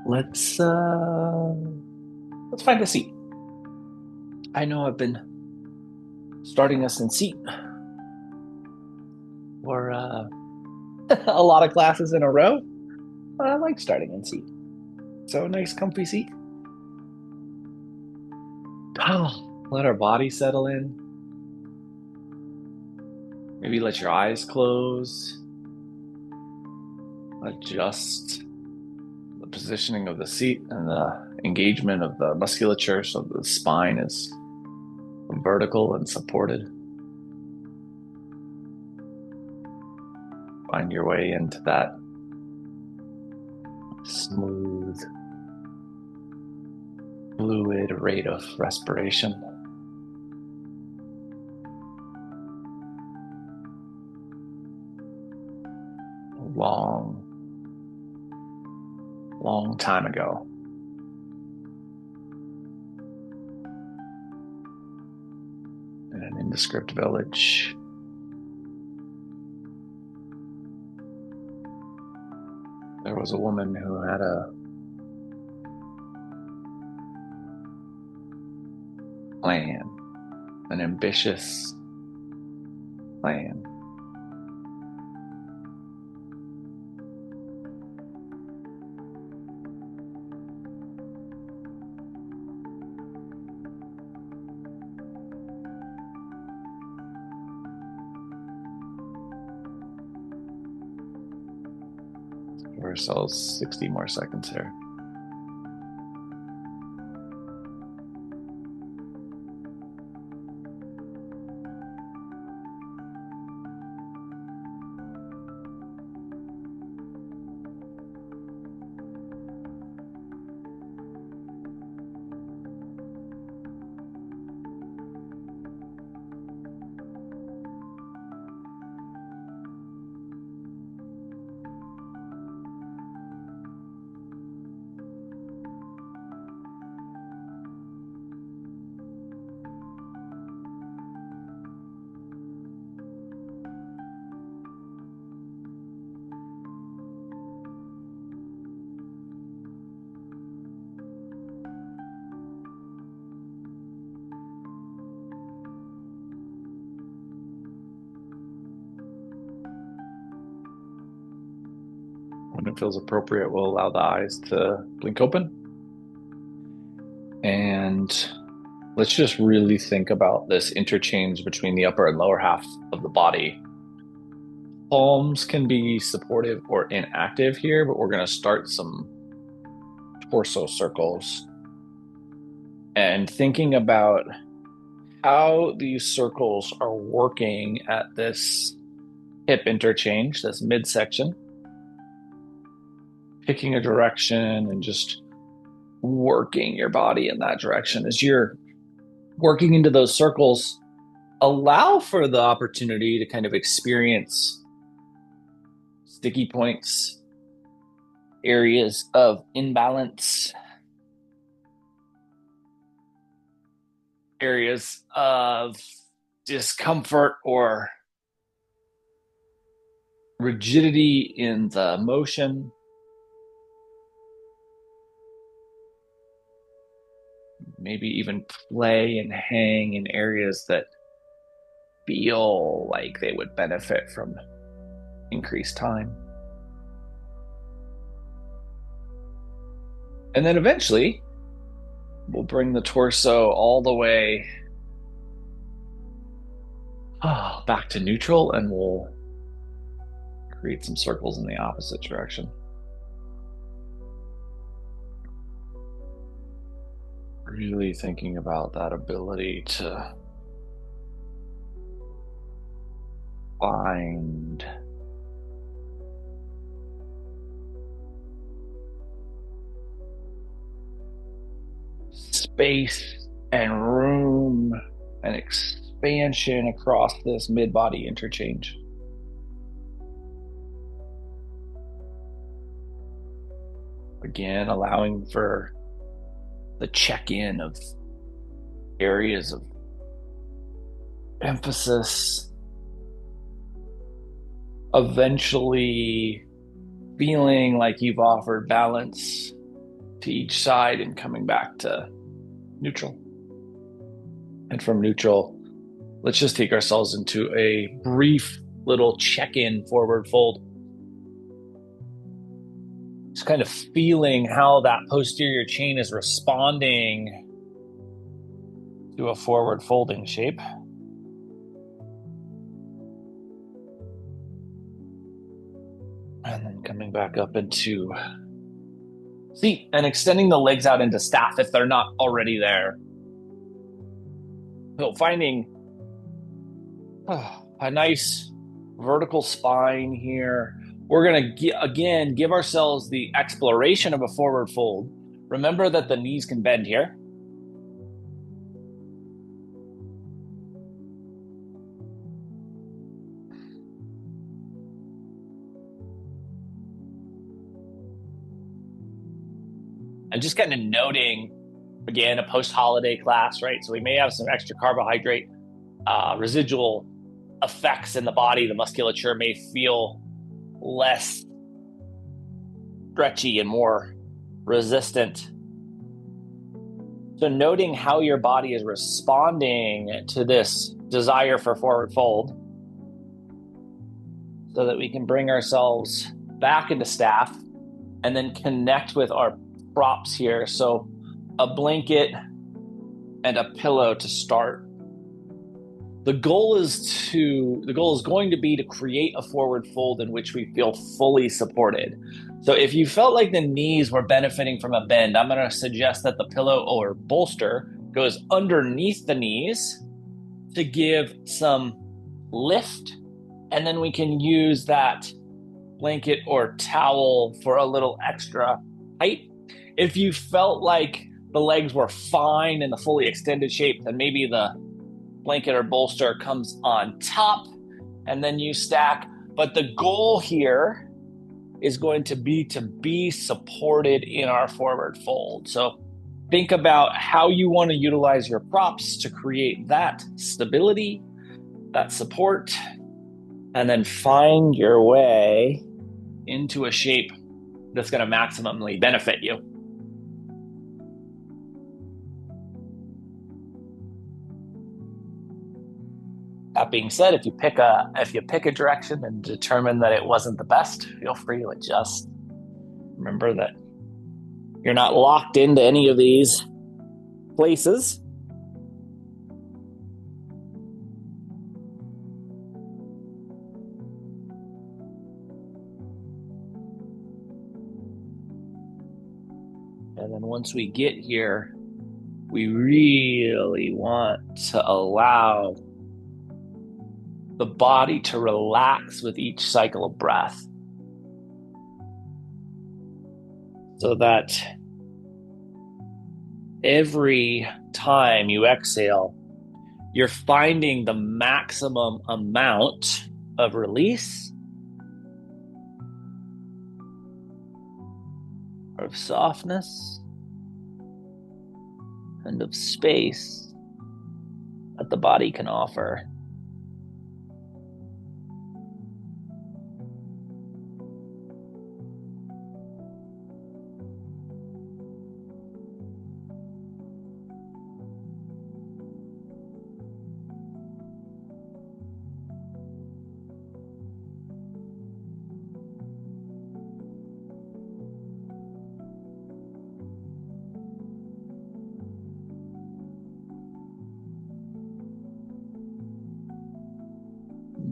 Let's uh let's find a seat. I know I've been starting us in seat for a lot of classes in a row, but I like starting in seat. So nice comfy seat. Let our body settle in. Maybe let your eyes close. Adjust the positioning of the seat and the engagement of the musculature so the spine is vertical and supported. Find your way into that smooth, fluid rate of respiration. A long time ago, in an indescript village, there was a woman who had a plan, an ambitious plan. Give ourselves 60 more seconds here. When it feels appropriate, we'll allow the eyes to blink open. And let's just really think about this interchange between the upper and lower half of the body. Palms can be supportive or inactive here, but we're going to start some torso circles and thinking about how these circles are working at this hip interchange, this midsection, picking a direction and just working your body in that direction. As you're working into those circles, allow for the opportunity to kind of experience sticky points, areas of imbalance, areas of discomfort or rigidity in the motion. Maybe even play and hang in areas that feel like they would benefit from increased time. And then eventually, we'll bring the torso all the way back to neutral and we'll create some circles in the opposite direction. Really thinking about that ability to find space and room and expansion across this mid-body interchange. Again, allowing for the check-in of areas of emphasis, eventually feeling like you've offered balance to each side and coming back to neutral. And from neutral, let's just take ourselves into a brief little check-in forward fold. Just kind of feeling how that posterior chain is responding to a forward folding shape. And then coming back up into seat and extending the legs out into staff if they're not already there. So finding a nice vertical spine here. We're going to, again, give ourselves the exploration of a forward fold. Remember that the knees can bend here. And just kind of noting, again, a post-holiday class, right? So we may have some extra carbohydrate residual effects in the body. The musculature may feel less stretchy and more resistant. So noting how your body is responding to this desire for forward fold so that we can bring ourselves back into staff and then connect with our props here. So a blanket and a pillow to start. The goal is going to be to create a forward fold in which we feel fully supported. So if you felt like the knees were benefiting from a bend, I'm going to suggest that the pillow or bolster goes underneath the knees to give some lift. And then we can use that blanket or towel for a little extra height. If you felt like the legs were fine in the fully extended shape, then maybe the blanket or bolster comes on top and then you stack. But the goal here is going to be supported in our forward fold. So think about how you want to utilize your props to create that stability, that support, and then find your way into a shape that's going to maximally benefit you. That being said, if you pick a direction and determine that it wasn't the best, feel free to adjust. Remember that you're not locked into any of these places. And then once we get here, we really want to allow the body to relax with each cycle of breath so that every time you exhale, you're finding the maximum amount of release, of softness, and of space that the body can offer.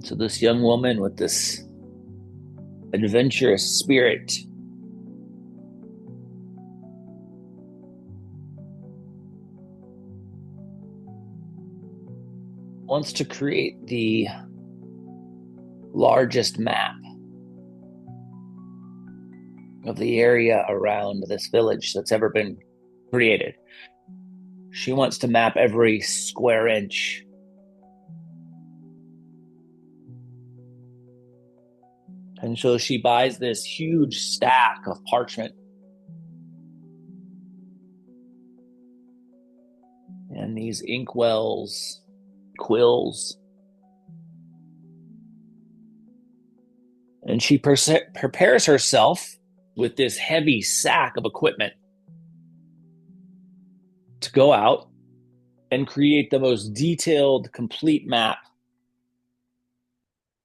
So this young woman with this adventurous spirit wants to create the largest map of the area around this village that's ever been created. She wants to map every square inch. And so she buys this huge stack of parchment and these inkwells, quills. And she prepares herself with this heavy sack of equipment to go out and create the most detailed, complete map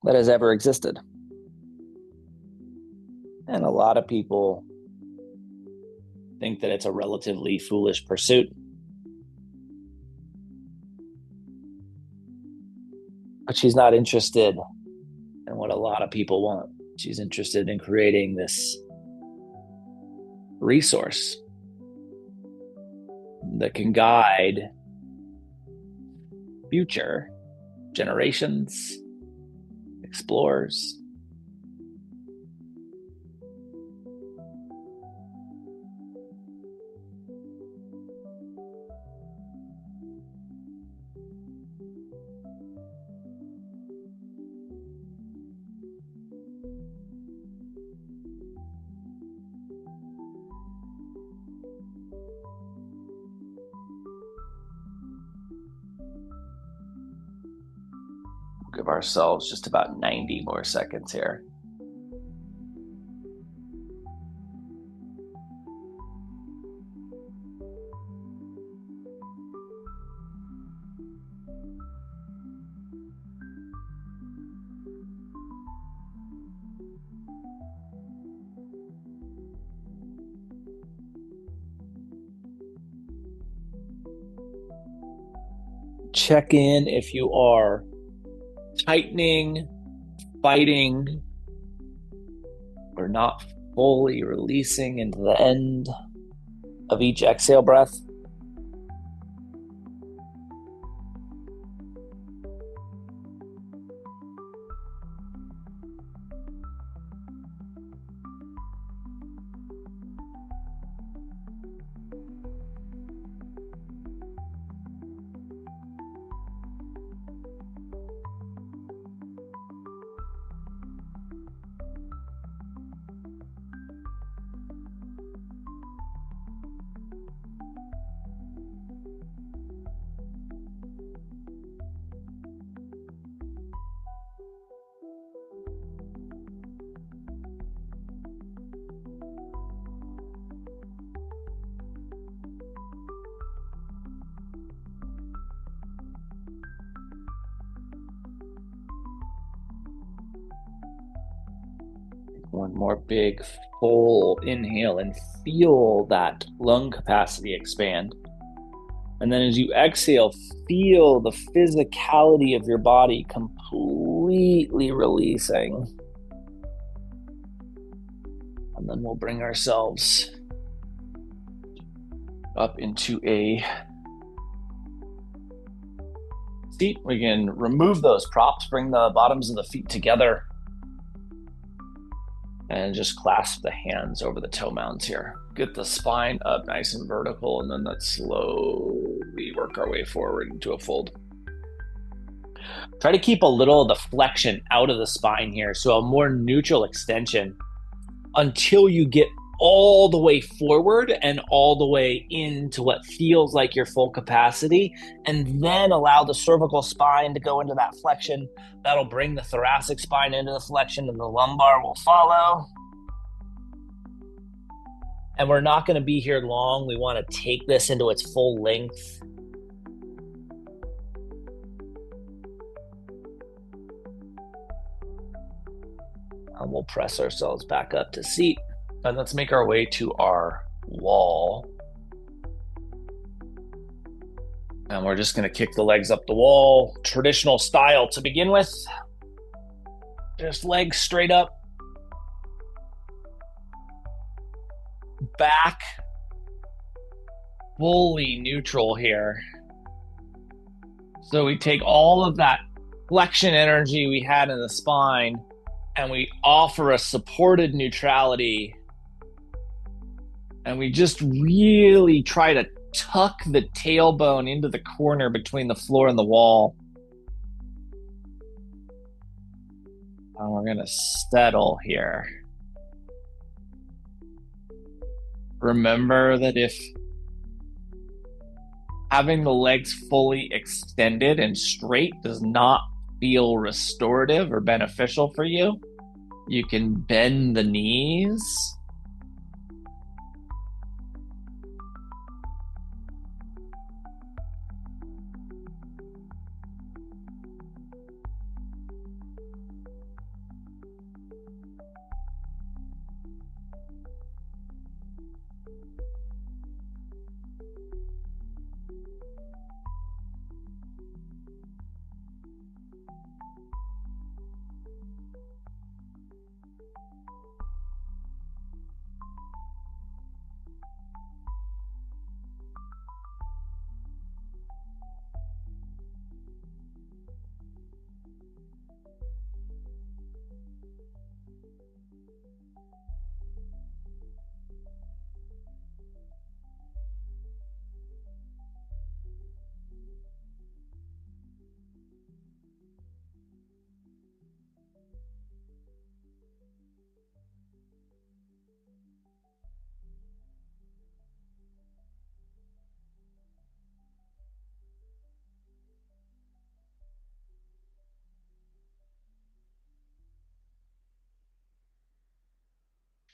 that has ever existed. And a lot of people think that it's a relatively foolish pursuit. But she's not interested in what a lot of people want. She's interested in creating this resource that can guide future generations, explorers. Give ourselves just about 90 more seconds here. Check in if you are tightening, fighting, or not fully releasing into the end of each exhale breath. One more big full inhale and feel that lung capacity expand. And then as you exhale, feel the physicality of your body completely releasing. And then we'll bring ourselves up into a seat. We can remove those props, bring the bottoms of the feet together, and just clasp the hands over the toe mounds here. Get the spine up nice and vertical, and then let's slowly work our way forward into a fold. Try to keep a little of the flexion out of the spine here, so a more neutral extension until you get all the way forward and all the way into what feels like your full capacity, and then allow the cervical spine to go into that flexion. That'll bring the thoracic spine into the flexion, and the lumbar will follow. And we're not going to be here long. We want to take this into its full length. And we'll press ourselves back up to seat. And let's make our way to our wall. And we're just going to kick the legs up the wall, traditional style to begin with. Just legs straight up. Back fully neutral here. So we take all of that flexion energy we had in the spine and we offer a supported neutrality. And we just really try to tuck the tailbone into the corner between the floor and the wall. And we're going to settle here. Remember that if having the legs fully extended and straight does not feel restorative or beneficial for you, you can bend the knees.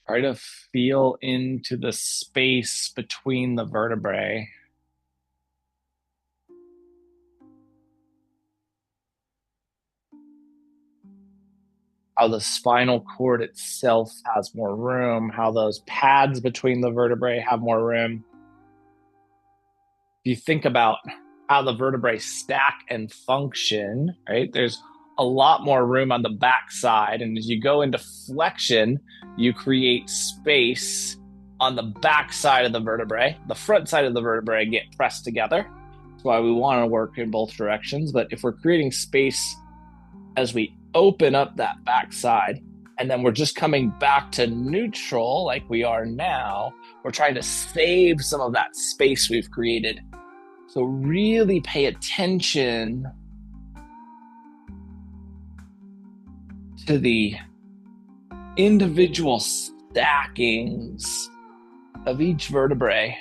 Try to feel into the space between the vertebrae. How the spinal cord itself has more room, how those pads between the vertebrae have more room. If you think about how the vertebrae stack and function, right, there's a lot more room on the back side. And as you go into flexion, you create space on the back side of the vertebrae. The front side of the vertebrae get pressed together. That's why we want to work in both directions. But if we're creating space as we open up that backside, and then we're just coming back to neutral like we are now, we're trying to save some of that space we've created. So really pay attention to the individual stackings of each vertebrae.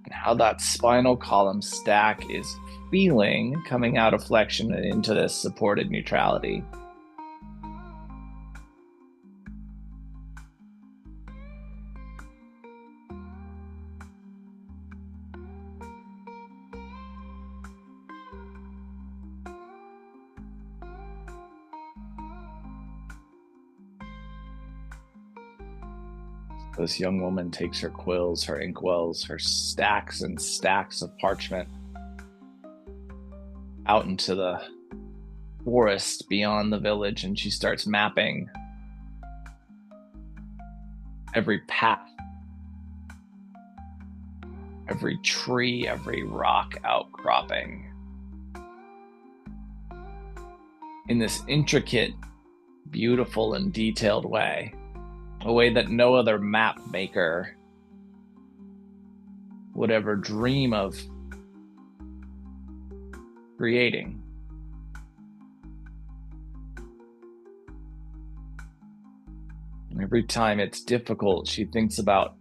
And how that spinal column stack is feeling coming out of flexion and into this supported neutrality. This young woman takes her quills, her inkwells, her stacks and stacks of parchment out into the forest beyond the village, and she starts mapping every path, every tree, every rock outcropping in this intricate, beautiful, and detailed way. A way that no other map maker would ever dream of creating. Every time it's difficult, she thinks about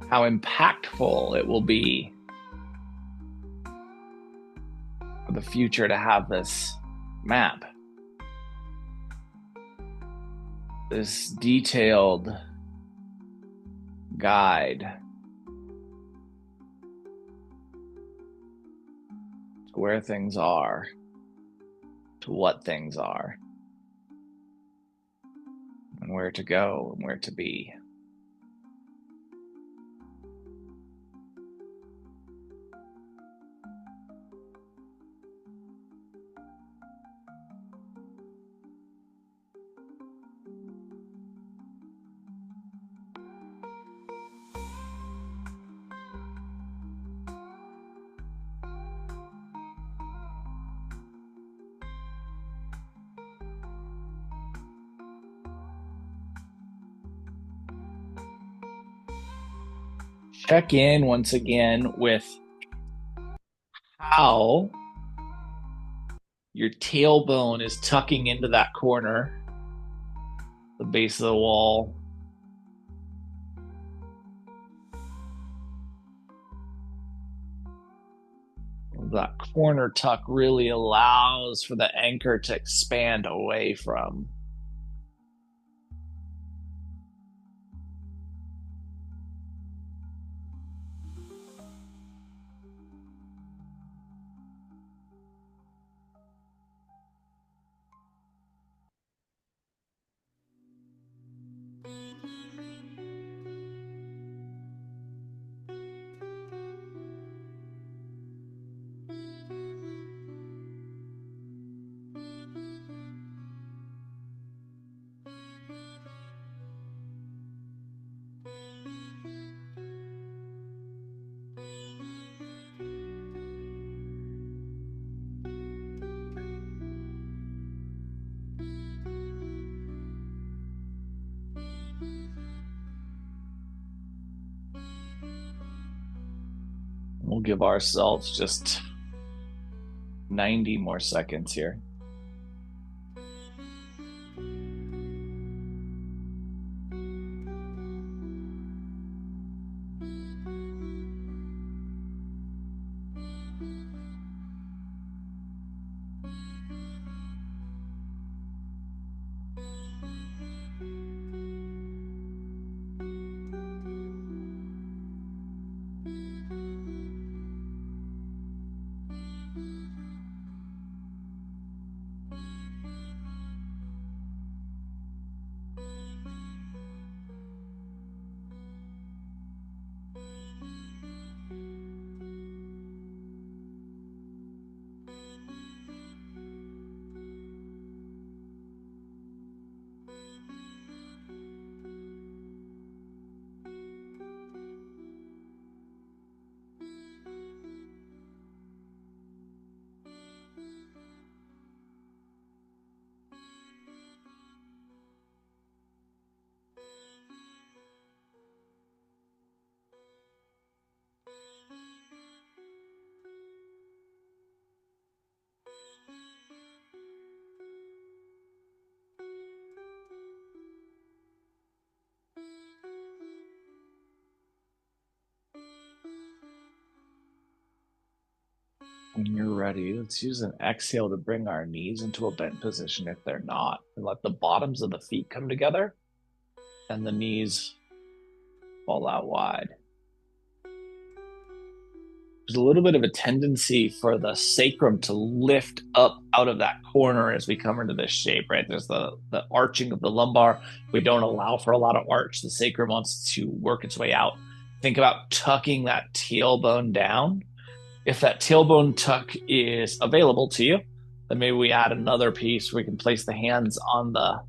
how impactful it will be for the future to have this map. This detailed guide to where things are, to what things are, and where to go and where to be. Check in once again with how your tailbone is tucking into that corner, the base of the wall. That corner tuck really allows for the anchor to expand away from. We'll give ourselves just 90 more seconds here. When you're ready, let's use an exhale to bring our knees into a bent position if they're not. And let the bottoms of the feet come together and the knees fall out wide. There's a little bit of a tendency for the sacrum to lift up out of that corner as we come into this shape, right? There's the arching of the lumbar. We don't allow for a lot of arch. The sacrum wants to work its way out. Think about tucking that tailbone down. If that tailbone tuck is available to you, then maybe we add another piece where we can place the hands on the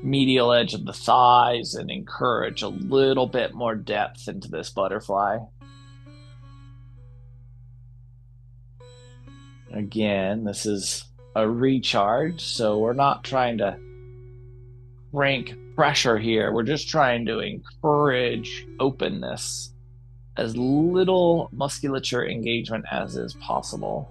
medial edge of the thighs and encourage a little bit more depth into this butterfly. Again, this is a recharge, so we're not trying to crank pressure here. We're just trying to encourage openness, as little musculature engagement as is possible.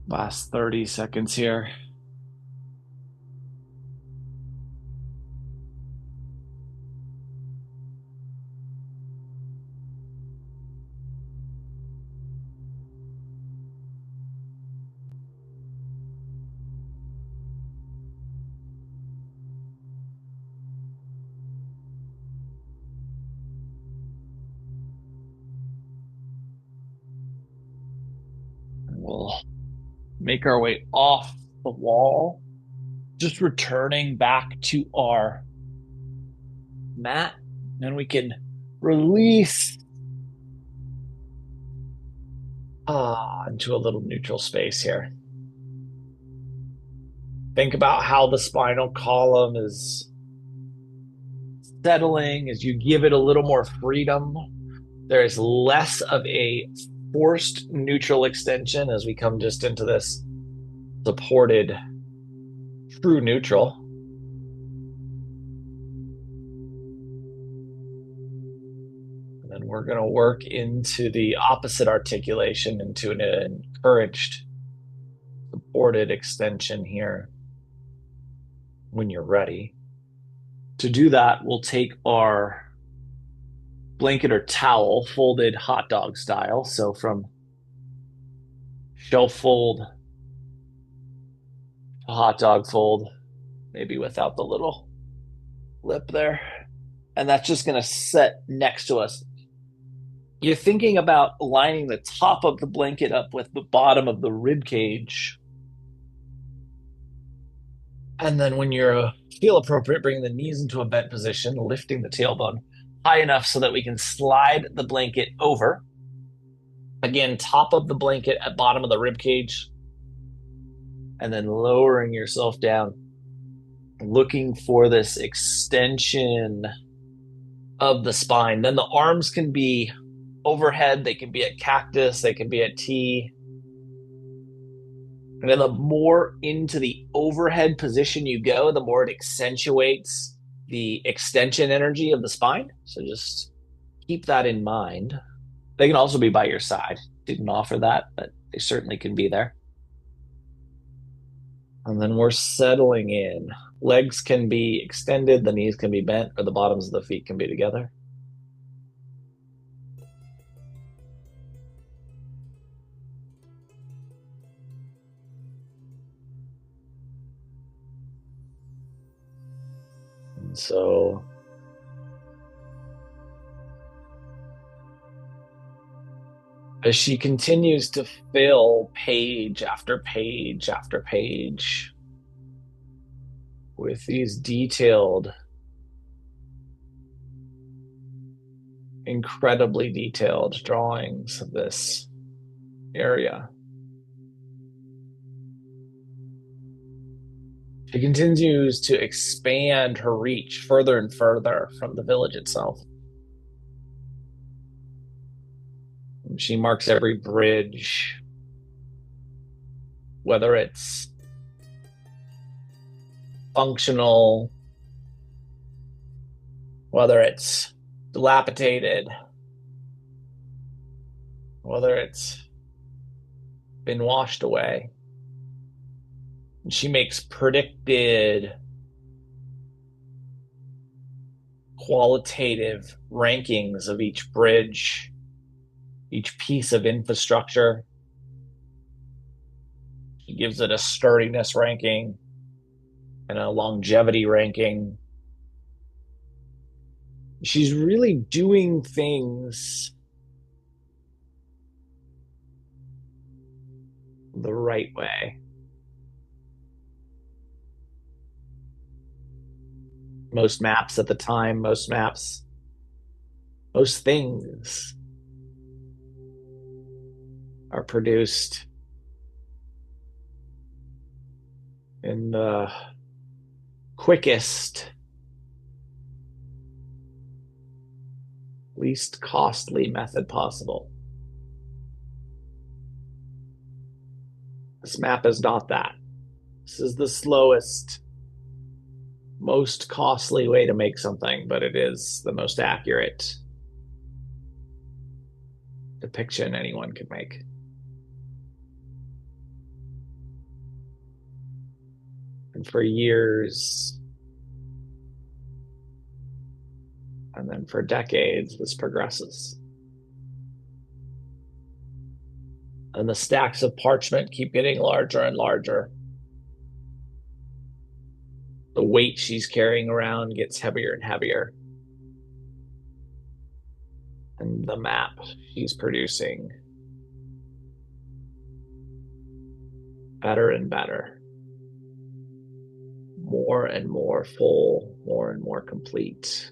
Last 30 seconds here. We'll make our way off the wall, just returning back to our mat. And we can release into a little neutral space here. Think about how the spinal column is settling as you give it a little more freedom. There is less of a forced neutral extension as we come just into this supported true neutral. And then we're going to work into the opposite articulation, into an encouraged supported extension here when you're ready. To do that, we'll take our blanket or towel folded hot dog style. So from shelf fold to hot dog fold, maybe without the little lip there. And that's just going to set next to us. You're thinking about lining the top of the blanket up with the bottom of the rib cage. And then when you feel appropriate, bring the knees into a bent position, lifting the tailbone high enough so that we can slide the blanket over. Again, top of the blanket at bottom of the rib cage. And then lowering yourself down, looking for this extension of the spine. Then the arms can be overhead, they can be at cactus, they can be at T. And then the more into the overhead position you go, the more it accentuates the extension energy of the spine. So just keep that in mind. They can also be by your side. Didn't offer that, but they certainly can be there. And then we're settling in. Legs can be extended, the knees can be bent, or the bottoms of the feet can be together. And so as she continues to fill page after page after page with these detailed, incredibly detailed drawings of this area. She continues to expand her reach further and further from the village itself. She marks every bridge, whether it's functional, whether it's dilapidated, whether it's been washed away. And she makes predicted qualitative rankings of each bridge, each piece of infrastructure. She gives it a sturdiness ranking and a longevity ranking. She's really doing things the right way. Most maps at the time, most things are produced in the quickest, least costly method possible. This map is not that. This is the slowest, most costly way to make something, but it is the most accurate depiction anyone could make. And for years, and then for decades, this progresses. And the stacks of parchment keep getting larger and larger. The weight she's carrying around gets heavier and heavier. And the map she's producing better and better, more and more full, more and more complete.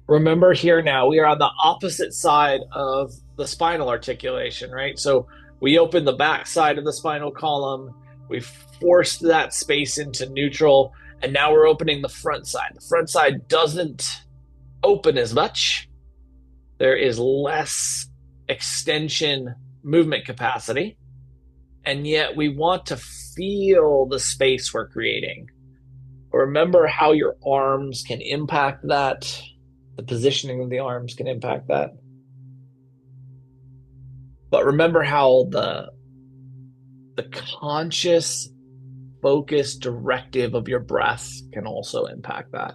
Remember here now, we are on the opposite side of the spinal articulation, right? So we open the back side of the spinal column, we forced that space into neutral, and now we're opening the front side. The front side doesn't open as much. There is less extension movement capacity, and yet we want to feel the space we're creating. Remember how your arms can impact that. The positioning of the arms can impact that. But remember how the conscious, focused directive of your breath can also impact that.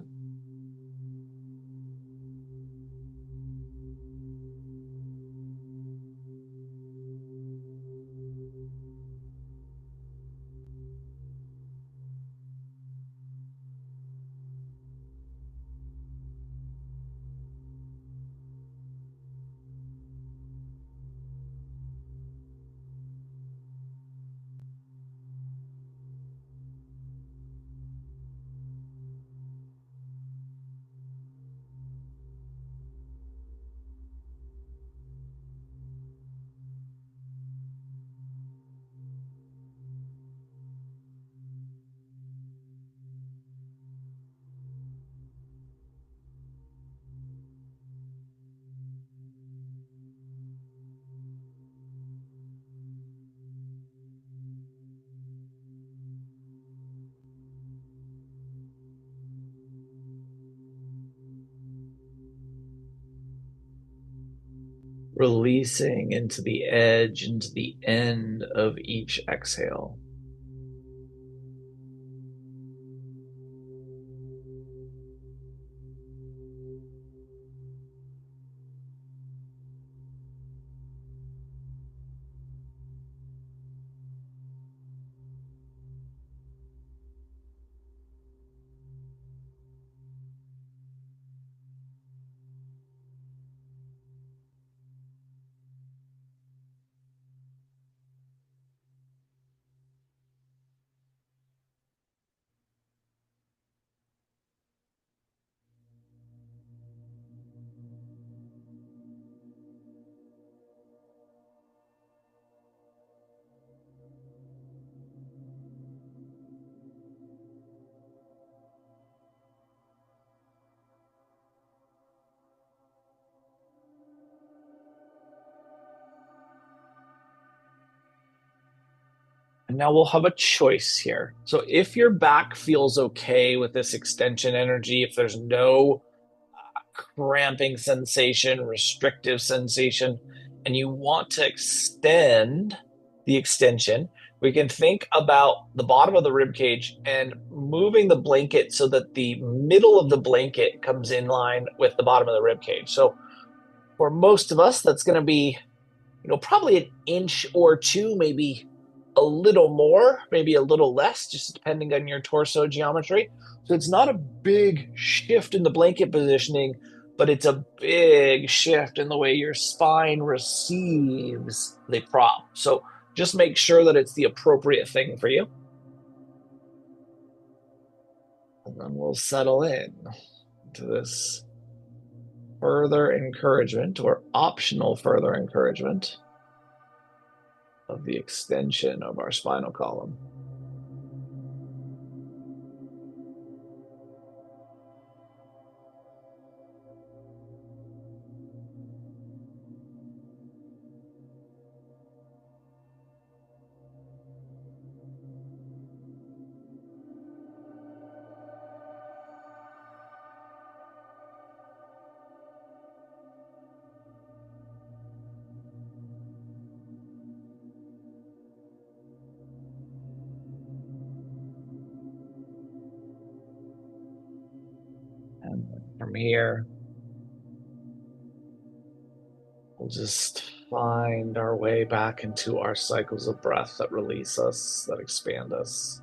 Releasing into the edge, into the end of each exhale. And now we'll have a choice here. So if your back feels okay with this extension energy, if there's no cramping sensation, restrictive sensation, and you want to extend the extension, we can think about the bottom of the rib cage and moving the blanket so that the middle of the blanket comes in line with the bottom of the rib cage. So for most of us, that's going to be, probably an inch or two, maybe a little more, maybe a little less, just depending on your torso geometry. So it's not a big shift in the blanket positioning, but it's a big shift in the way your spine receives the prop. So just make sure that it's the appropriate thing for you. And then we'll settle in to this further encouragement or optional further encouragement of the extension of our spinal column. And from here, we'll just find our way back into our cycles of breath that release us, that expand us.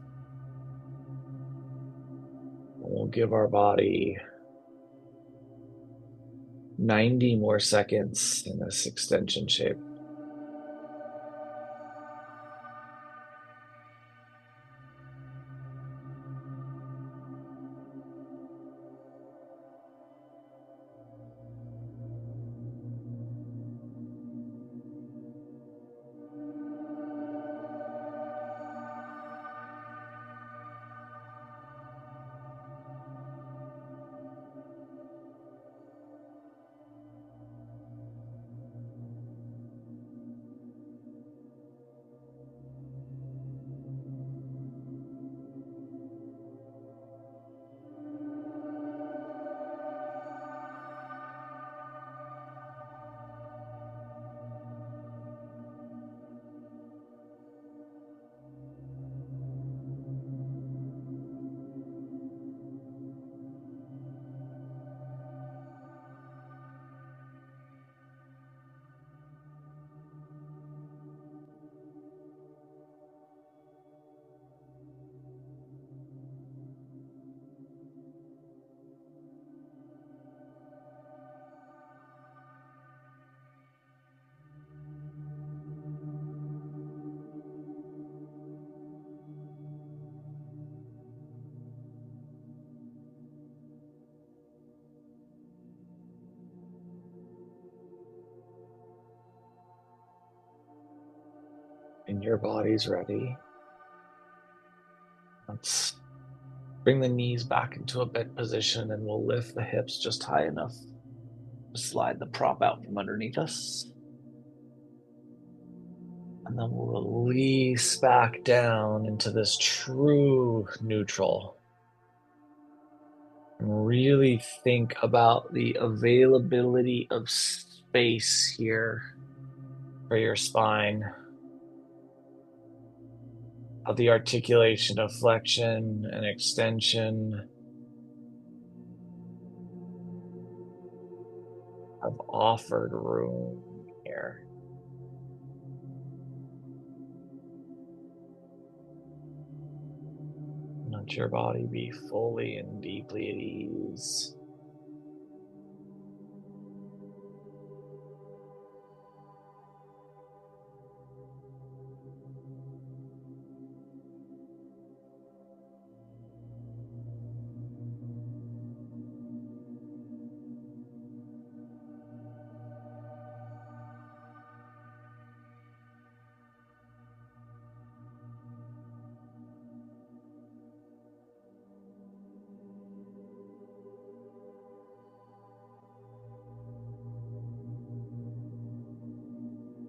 And we'll give our body 90 more seconds in this extension shape. And your body's ready. Let's bring the knees back into a bent position and we'll lift the hips just high enough to slide the prop out from underneath us. And then we'll release back down into this true neutral. And really think about the availability of space here for your spine, of the articulation of flexion and extension, of offered room here. Let your body be fully and deeply at ease.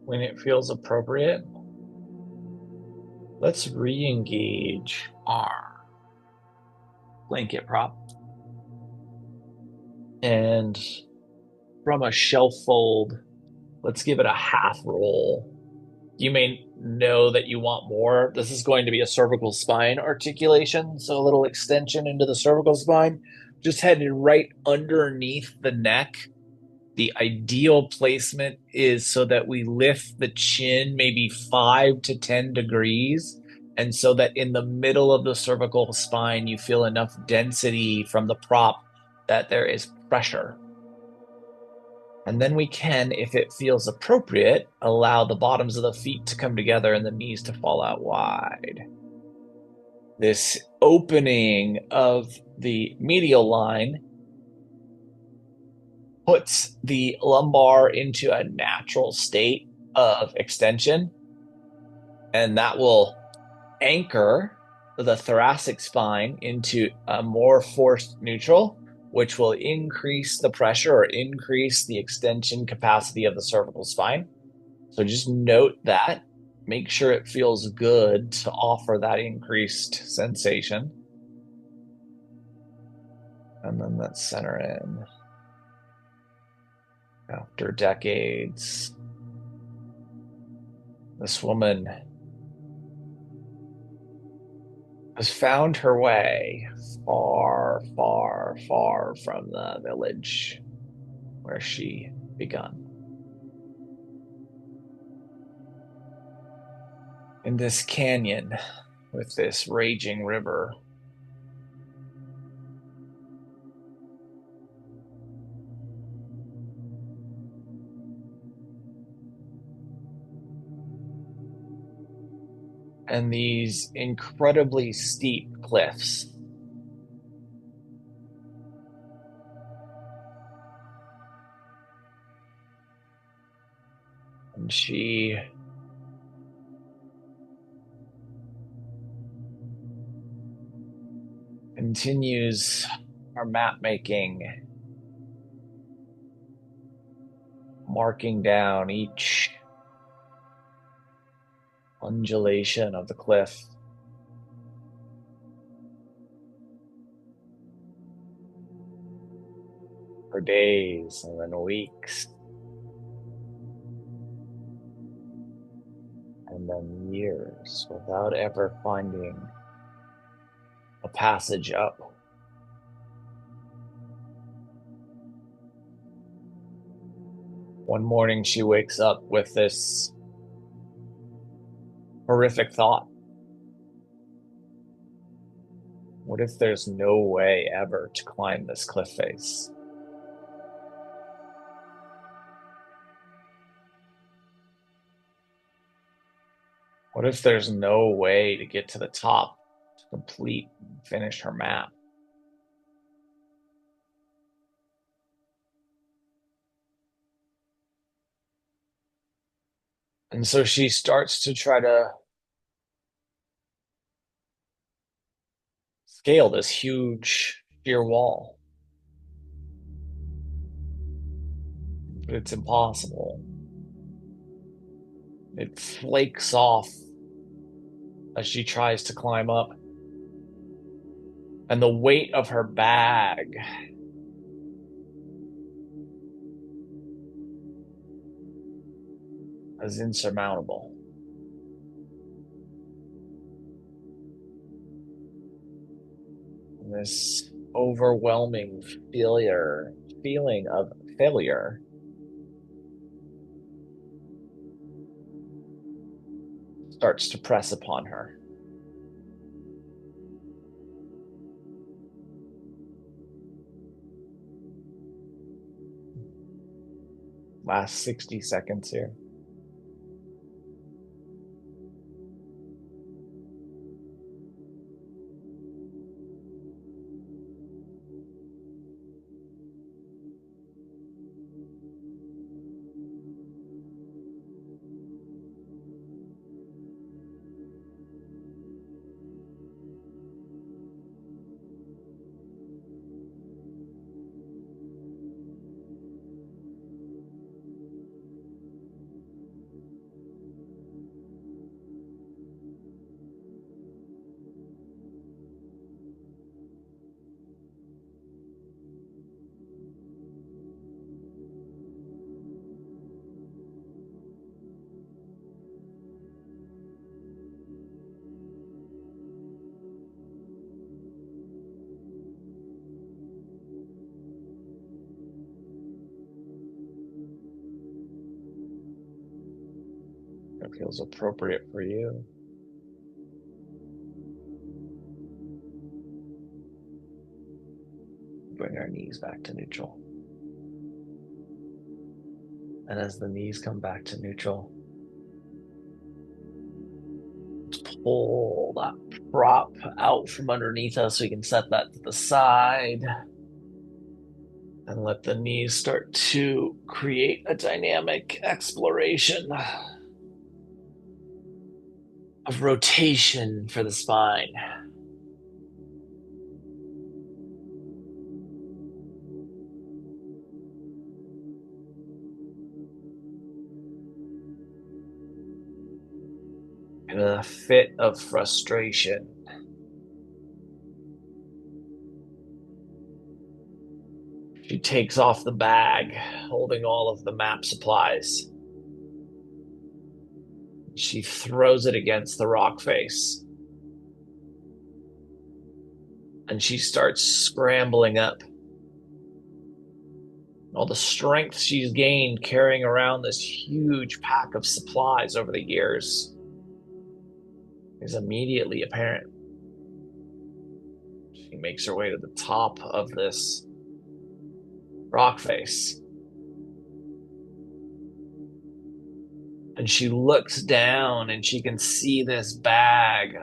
When it feels appropriate, Let's re-engage our blanket prop. And from a shelf fold, let's give it a half roll. You may know that you want more. This is going to be a cervical spine articulation, so a little extension into the cervical spine, just headed right underneath the neck. The ideal placement is so that we lift the chin maybe 5 to 10 degrees. And so that in the middle of the cervical spine, you feel enough density from the prop that there is pressure. And then we can, if it feels appropriate, allow the bottoms of the feet to come together and the knees to fall out wide. This opening of the medial line puts the lumbar into a natural state of extension, and that will anchor the thoracic spine into a more forced neutral, which will increase the pressure or increase the extension capacity of the cervical spine. So just note that. Make sure it feels good to offer that increased sensation. And then let's center in. After decades, this woman has found her way far, far, far from the village where she begun. In this canyon with this raging river, and these incredibly steep cliffs. And she continues our map making, marking down each undulation of the cliff. For days and then weeks, and then years without ever finding a passage up. One morning, she wakes up with this horrific thought. What if there's no way ever to climb this cliff face? What if there's no way to get to the top to complete and finish her map? And so she starts to try to scale this huge sheer wall. But it's impossible. It flakes off as she tries to climb up. And the weight of her bag is insurmountable. And this overwhelming feeling of failure starts to press upon her. Last 60 seconds here. that feels appropriate for you. Bring our knees back to neutral. And as the knees come back to neutral, let's pull that prop out from underneath us so we can set that to the side. And let the knees start to create a dynamic exploration of rotation for the spine. In a fit of frustration, she takes off the bag holding all of the map supplies. She throws it against the rock face. And she starts scrambling up. All the strength she's gained carrying around this huge pack of supplies over the years is immediately apparent. She makes her way to the top of this rock face. And she looks down and she can see this bag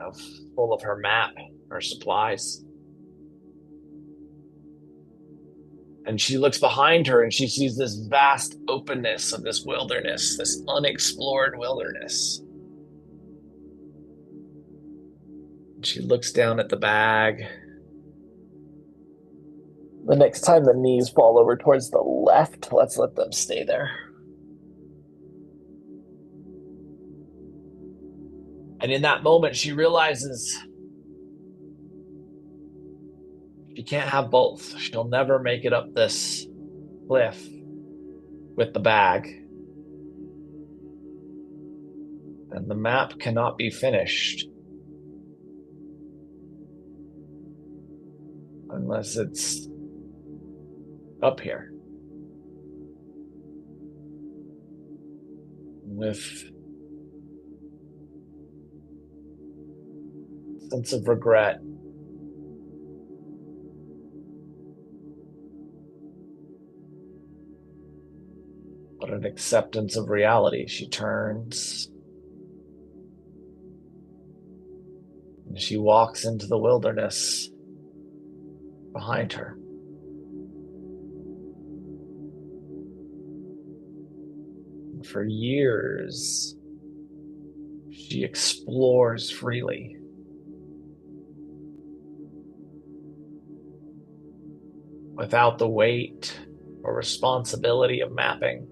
full of her map, her supplies. And she looks behind her and she sees this vast openness of this wilderness, this unexplored wilderness. And she looks down at the bag. The next time the knees fall over towards the left, let's let them stay there. And in that moment, she realizes she can't have both. She'll never make it up this cliff with the bag. And the map cannot be finished unless it's up here. With a sense of regret, but an acceptance of reality, she turns and she walks into the wilderness behind her. For years, she explores freely. Without the weight or responsibility of mapping.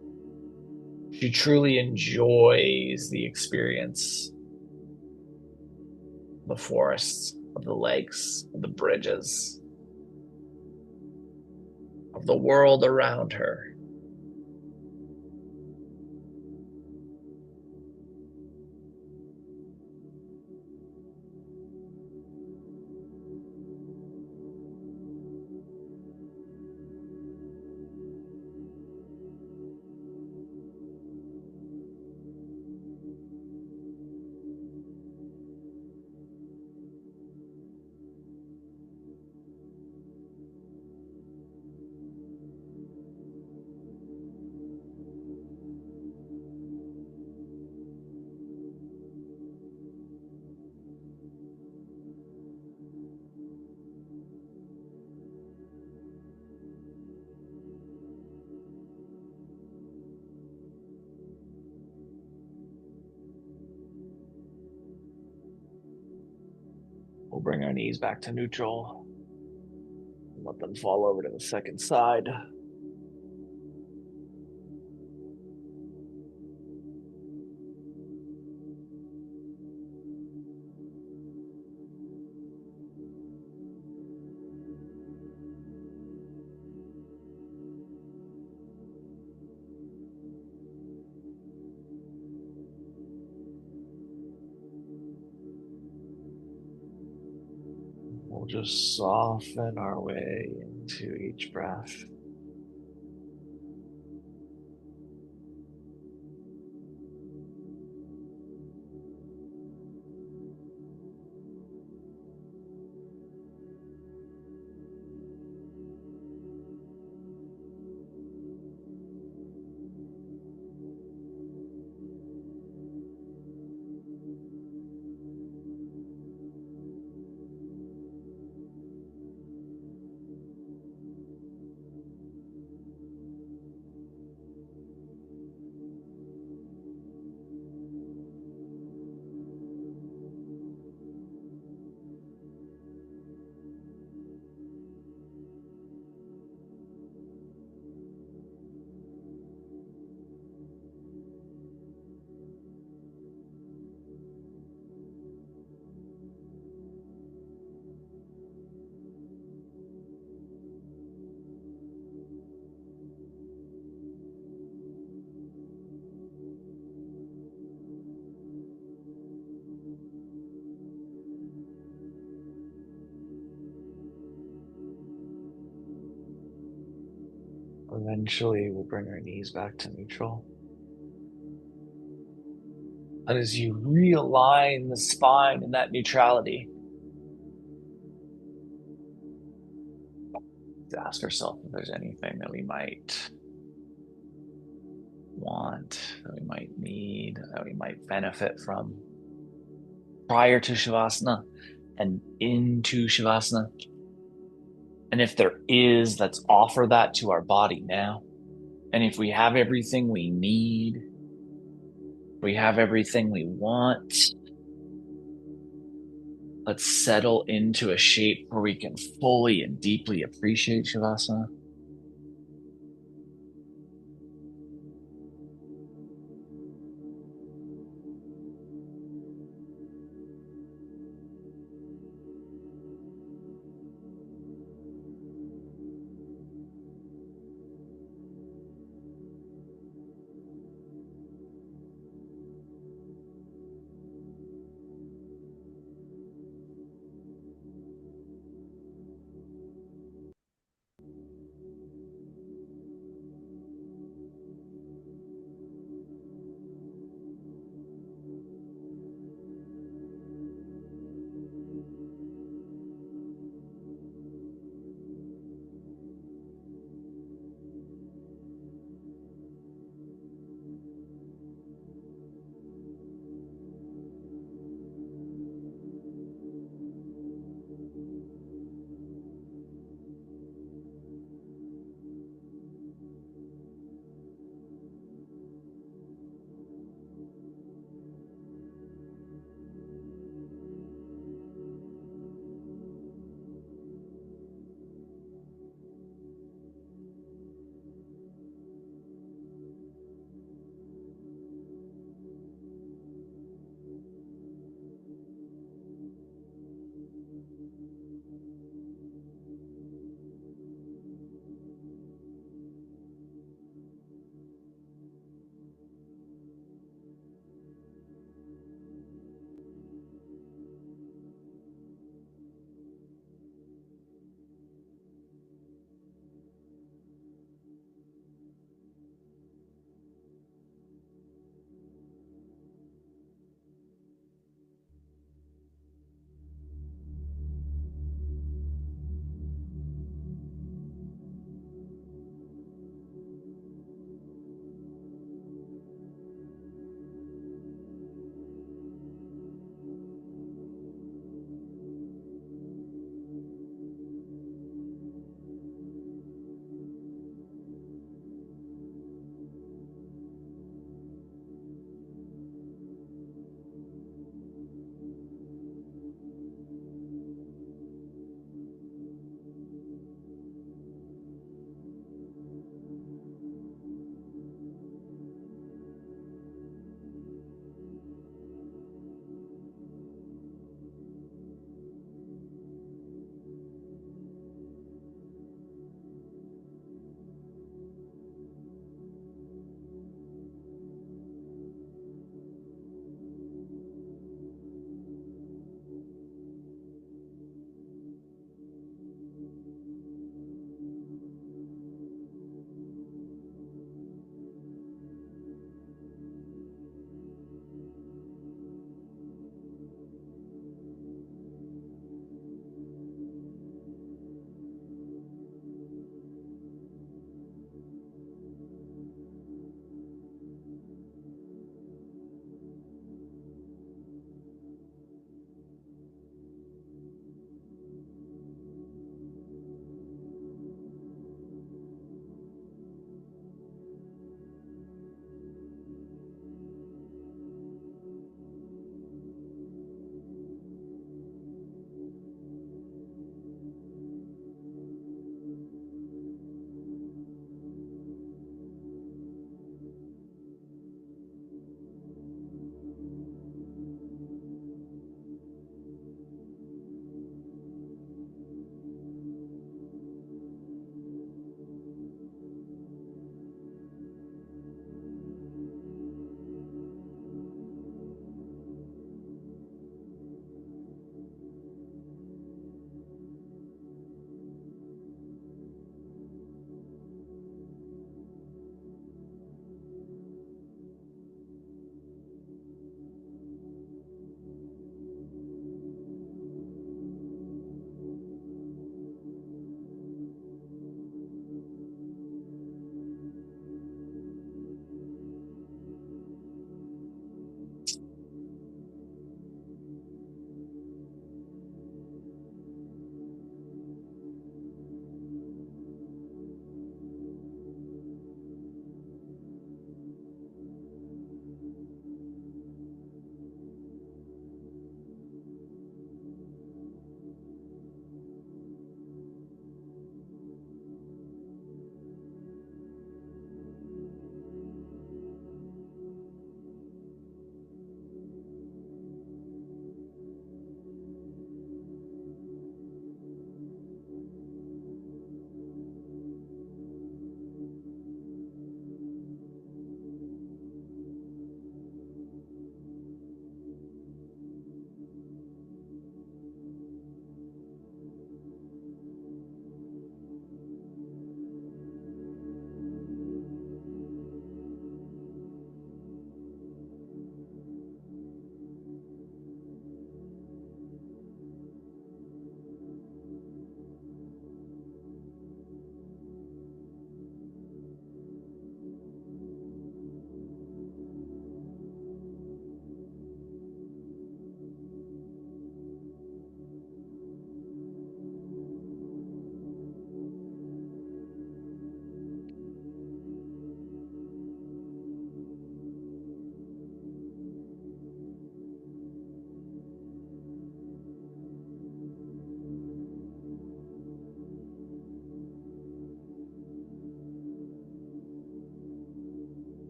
She truly enjoys the experience. The forests, of the lakes, of the bridges, of the world around her. We'll bring our knees back to neutral and let them fall over to the second side. We'll just soften our way into each breath. Eventually, we'll bring our knees back to neutral. And as you realign the spine in that neutrality, ask ourselves if there's anything that we might want, that we might need, that we might benefit from prior to Shavasana and into Shavasana. And if there is, let's offer that to our body now. And if we have everything we need, we have everything we want, let's settle into a shape where we can fully and deeply appreciate Shavasana.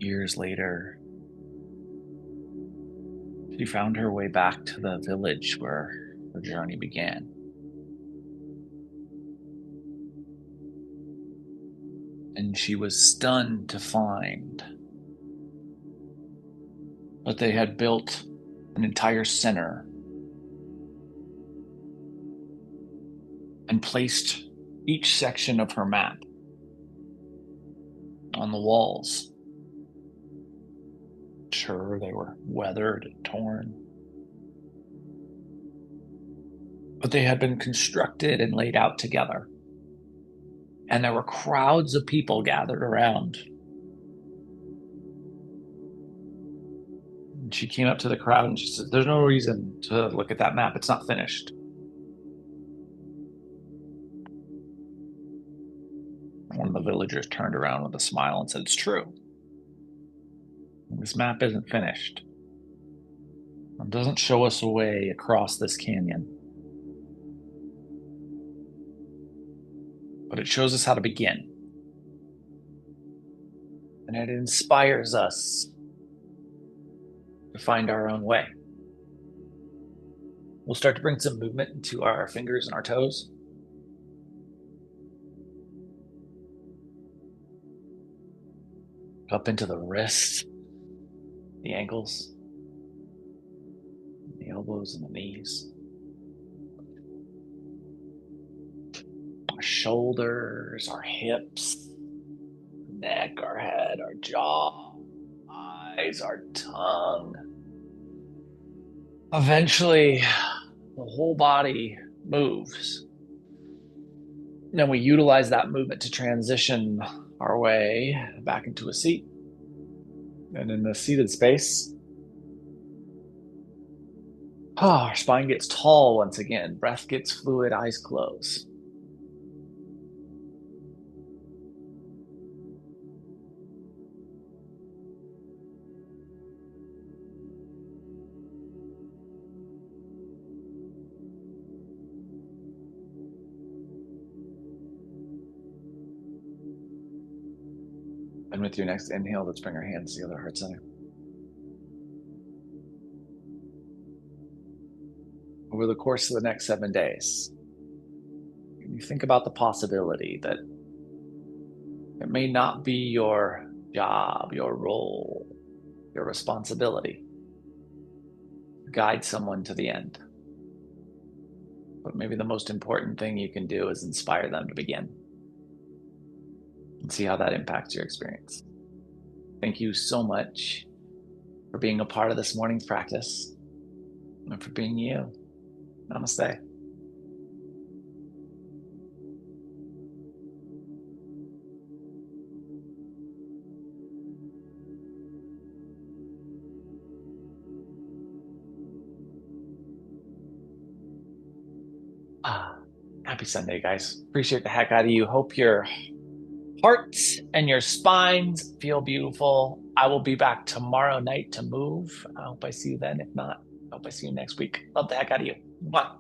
Years later, she found her way back to the village where her journey began. And she was stunned to find that they had built an entire center and placed each section of her map on the walls. Sure, they were weathered and torn, but they had been constructed and laid out together. And there were crowds of people gathered around. And she came up to the crowd and she said, "There's no reason to look at that map. It's not finished." One of the villagers turned around with a smile and said, "It's true. This map isn't finished. It doesn't show us a way across this canyon, but it shows us how to begin. And it inspires us to find our own way. We'll start to bring some movement into our fingers and our toes. Up into the wrists, the ankles, the elbows and the knees. Our shoulders, our hips, neck, our head, our jaw, eyes, our tongue. Eventually, the whole body moves. Then we utilize that movement to transition our way back into a seat. And in the seated space, our spine gets tall once again. Breath gets fluid, eyes close. And with your next inhale, let's bring our hands to the other heart center. Over the course of the next 7 days, you think about the possibility that it may not be your job, your role, your responsibility to guide someone to the end. But maybe the most important thing you can do is inspire them to begin and see how that impacts your experience. Thank you so much for being a part of this morning's practice and for being you. Namaste. Happy Sunday, guys. Appreciate the heck out of you. Hope your hearts and your spines feel beautiful. I will be back tomorrow night to move. I hope I see you then. If not, I hope I see you next week. Love the heck out of you. Mwah.